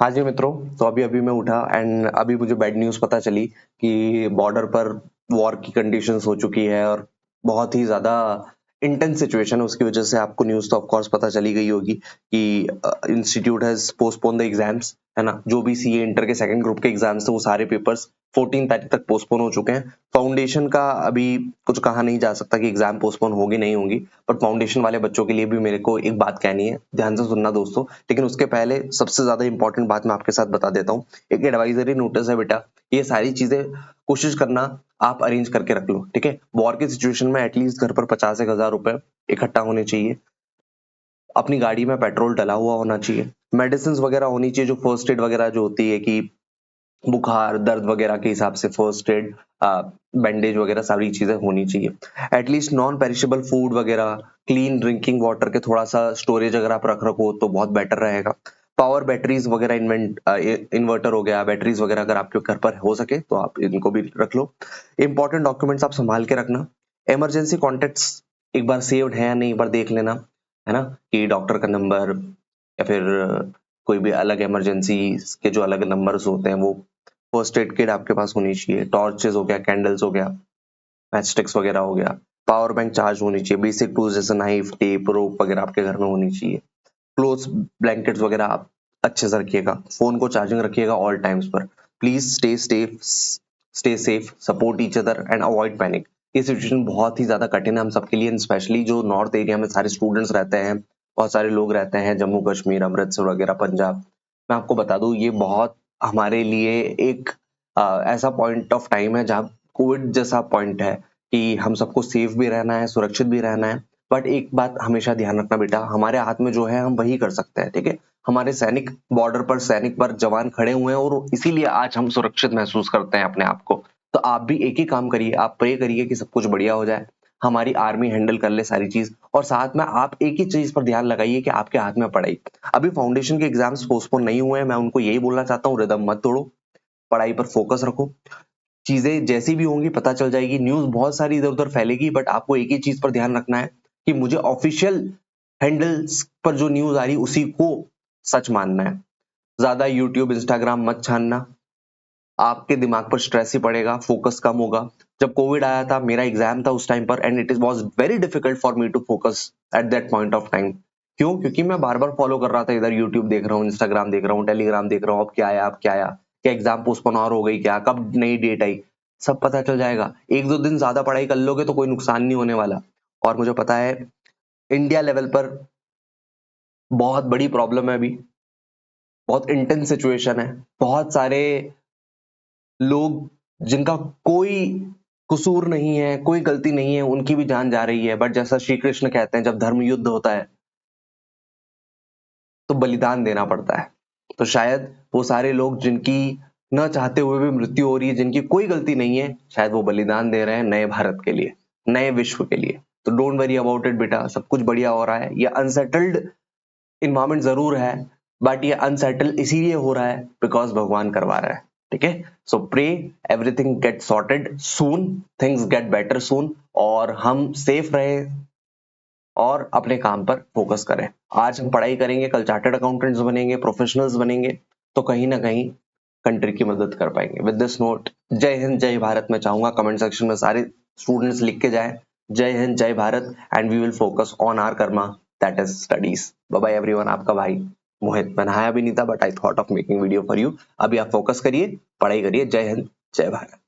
हाँ जी मित्रों, तो अभी अभी मैं उठा एंड अभी मुझे बैड न्यूज़ पता चली कि बॉर्डर पर वॉर की कंडीशंस हो चुकी है और बहुत ही ज़्यादा इंटेंस सिचुएशन है। उसकी वजह से आपको न्यूज़ तो ऑफ कोर्स पता चली गई होगी कि institute has postpone the exams, है ना। जो भी सीए इंटर के सेकंड ग्रुप के एग्जाम्स थे वो सारे पेपर्स 14 तारीख तक पोस्टपोन हो चुके हैं। फाउंडेशन का अभी कुछ कहा नहीं जा सकता कि एग्जाम पोस्टपोन होगी नहीं होंगी, बट फाउंडेशन वाले बच्चों के लिए भी मेरे को एक बात कहनी है, ध्यान से सुनना दोस्तों। लेकिन उसके पहले सबसे ज्यादा इंपॉर्टेंट बात मैं आपके साथ बता देता हूँ। एक एडवाइजरी नोटिस है बेटा, ये सारी चीजें कोशिश करना आप अरेंज करके रख लो, ठीक है। वॉर की सिचुएशन में एटलीस्ट घर पर 50,000 रुपए इकट्ठा होने चाहिए। अपनी गाड़ी में पेट्रोल डला हुआ होना चाहिए। मेडिसिन वगैरह होनी चाहिए, जो फर्स्ट एड वगैरह जो होती है कि बुखार दर्द वगैरह के हिसाब से फर्स्ट एड, बैंडेज वगैरह सारी चीजें होनी चाहिए। एटलीस्ट नॉन पेरिशेबल फूड वगैरह, क्लीन ड्रिंकिंग वाटर के थोड़ा सा स्टोरेज अगर आप रख रखो तो बहुत बेटर रहेगा। पावर बैटरीज वगैरह, इन्वर्टर हो गया, बैटरीज वगैरह अगर आपके घर पर हो सके तो आप इनको भी रख लो। इंपॉर्टेंट डॉक्यूमेंट्स आप संभाल के रखना। इमरजेंसी कॉन्टेक्ट्स एक बार सेव्ड है या नहीं, एक बार देख लेना, है ना, कि डॉक्टर का नंबर या फिर कोई भी अलग इमरजेंसी के जो अलग नंबर्स होते हैं वो। फर्स्ट एड किट आपके पास होनी चाहिए। टॉर्चेस हो गया, कैंडल्स हो गया, मैच स्टिक्स वगैरह हो गया। पावर बैंक चार्ज होनी चाहिए। बेसिक टूल्स जैसे नाइफ, टेप, रोप वगैरह आपके घर में होनी चाहिए। क्लोथ्स, ब्लैंकेट्स वगैरह आप अच्छे से रखिएगा। फोन को चार्जिंग रखिएगा ऑल टाइम्स पर। Please stay safe, support each other and avoid panic. ये सिचुएशन बहुत ही ज्यादा कठिन है हम सबके लिए, स्पेशली जो नॉर्थ एरिया में सारे स्टूडेंट्स रहते हैं, बहुत सारे लोग रहते हैं, जम्मू कश्मीर, अमृतसर वगैरह, पंजाब। मैं आपको बता दूं, ये बहुत हमारे लिए एक ऐसा पॉइंट ऑफ टाइम है जहाँ कोविड जैसा पॉइंट है कि हम सबको सेफ भी रहना है, सुरक्षित भी रहना है। बट एक बात हमेशा ध्यान रखना बेटा, हमारे हाथ में जो है हम वही कर सकते हैं, ठीक है। हमारे सैनिक बॉर्डर पर, सैनिक पर जवान खड़े हुए हैं और इसीलिए आज हम सुरक्षित महसूस करते हैं अपने आप को। तो आप भी एक ही काम करिए, आप प्रे करिए कि सब कुछ बढ़िया हो जाए, हमारी आर्मी हैंडल कर ले सारी चीज। और साथ में आप एक ही चीज पर ध्यान लगाइए कि आपके हाथ में पढ़ाई। अभी फाउंडेशन के एग्जाम्स पोस्टपोन नहीं हुए हैं, मैं उनको यही बोलना चाहता हूँ, रिदम मत तोड़ो, पढ़ाई पर फोकस रखो। चीजें जैसी भी होंगी पता चल जाएगी, न्यूज बहुत सारी इधर उधर फैलेगी, बट आपको एक ही चीज पर ध्यान रखना है कि मुझे ऑफिशियल हैंडल्स पर जो न्यूज आ रही उसी को सच मानना है। ज्यादा यूट्यूब इंस्टाग्राम मत छानना, आपके दिमाग पर स्ट्रेस ही पड़ेगा, फोकस कम होगा। जब कोविड आया था, मेरा एग्जाम था उस टाइम पर, and it was very difficult for me to focus at that point of time. क्यों? क्योंकि मैं बार बार फॉलो कर रहा था, इधर यूट्यूब देख रहा हूँ, इंस्टाग्राम देख रहा हूँ, टेलीग्राम देख रहा हूँ, अब क्या आया, अब क्या आया, क्या एग्जाम पोस्टपोन और हो गई, क्या कब नई डेट आई, सब पता चल जाएगा। एक दो दिन ज्यादा पढ़ाई कर लोगे तो कोई नुकसान नहीं होने वाला। और मुझे पता है इंडिया लेवल पर बहुत बड़ी प्रॉब्लम है अभी, बहुत इंटेंस सिचुएशन है। बहुत सारे लोग जिनका कोई कसूर नहीं है, कोई गलती नहीं है, उनकी भी जान जा रही है। बट जैसा श्री कृष्ण कहते हैं, जब धर्म युद्ध होता है तो बलिदान देना पड़ता है। तो शायद वो सारे लोग जिनकी न चाहते हुए भी मृत्यु हो रही है, जिनकी कोई गलती नहीं है, शायद वो बलिदान दे रहे हैं नए भारत के लिए, नए विश्व के लिए। तो डोंट वरी अबाउट इट बेटा, सब कुछ बढ़िया हो रहा है। ये अनसेटल्ड इन्वायरमेंट जरूर है, बट ये अनसेटल इसीलिए हो रहा है बिकॉज भगवान करवा रहा है, ठीक है। सो प्रे एवरीथिंग गेट सॉर्टेड सून, थिंग्स गेट बेटर सून, और हम सेफ रहे और अपने काम पर फोकस करें। आज हम पढ़ाई करेंगे, कल चार्टर्ड अकाउंटेंट्स बनेंगे, प्रोफेशनल्स बनेंगे, तो कहीं ना कहीं कंट्री की मदद कर पाएंगे। विद दिस नोट, जय हिंद जय भारत। मैं चाहूंगा कमेंट सेक्शन में सारे स्टूडेंट्स लिख के जाएं, जय हिंद जय Bharat, and we will focus on our karma, that is studies. Bye bye everyone, आपका भाई मोहित। मैं नहाया भी नहीं था, but I thought of making video for you. अभी आप फोकस करिए, पढ़ाई करिए। जय हिंद जय भारत।